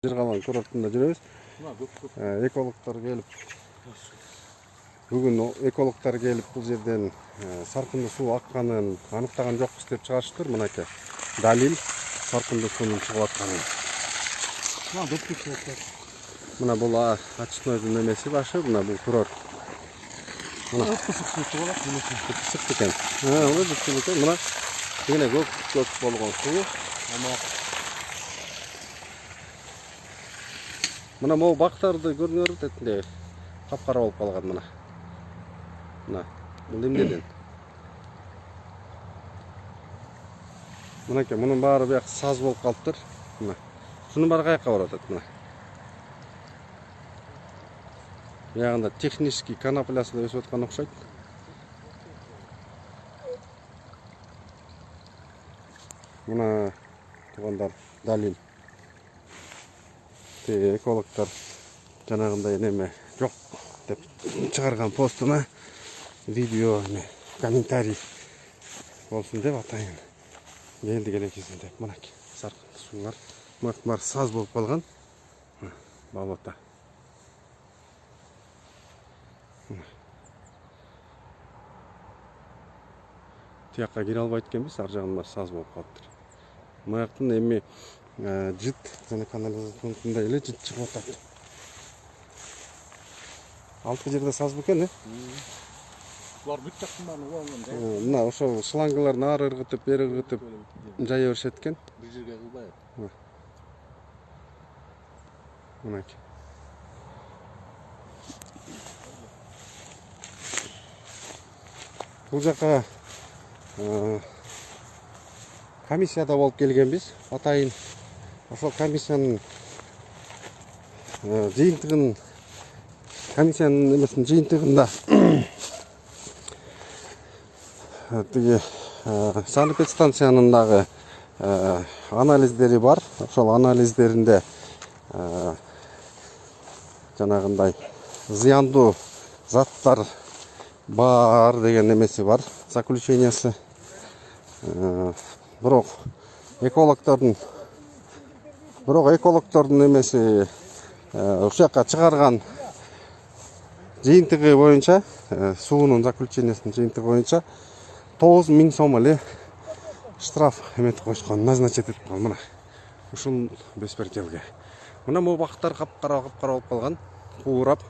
Жыргалан курортунда жүрөбүз. Экологдор келип, бүгүн экологдор келип бул жерден саркындуу суу акканын аныктаган жокпуз деп чыгарыштыр. Мынакей далил саркындуу суунун чыгып атканын. Мына бул очистойдун немеси башы, мына бул курорт. Мына ысык экен. Мына кенен көк болгон суу. Мына могу бактарды көрүңөр детинде капкара болуп калган мына. Мына бул эмнеден? Мынакей мунун баары бияк саз болуп калыптыр. Мына. Шунун баары каяка барып атат мына. Бuyagында технический коноплясы да өсүп аткан окшойт. Мына туугандар далил. Экологдор жанагындай неме жок деп чыгарган постуна видео комментарий болсун деп атайын. Келди элекесин деп мынакей саркындуу суулар. Мына саз болуп калган. Болото. Тияққа кире албайт экенбиз, ар жагында саз болуп калыптыр. Маяктын эми жыт жана канализация пунктунда эле жыт чыгып атат. Алты жерде саз бекен, Булар бүт жактын баарын уганган да. Мына ошол шлангаларын ары ыргытып, бери ыргытып жая беришет экен. Бир жерге кылбайт. Мынакей. Бул жака комиссияда болуп келгенбиз. Атайын ошол комиссиянын жыйынтыгын комиссиянын эмесинин жыйынтыгында тиги санэпидстанциянын дагы анализдери бар. Ошол анализдеринде жанагындай зыяндуу заттар бар деген немеси бар, заключениясы. Бирок экологдордун немеси ушул жака чыгарган жыйынтыгы боюнча, суунун заключениясынын жыйынтыгы боюнча 9000 сом эле штраф эметип койушкан, назначить этип койгон. Мына ушул беспределге. Мына могу бактар капкара болуп калган, куурап.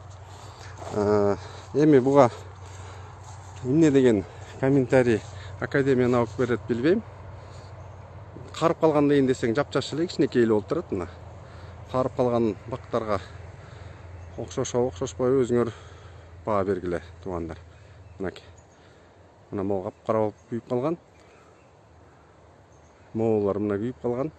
Эми буга эмне деген комментарий Академия наук берет билбейм. Карып калган дейин десең жапжаш эле кичинекей эле болуп турат. Мына карып калган бактарга окшошпойбу өзүңөр баа бергиле туугандар. Мынакей. Мына могу капкара болуп күйүп калган. Моулар мына күйүп калган.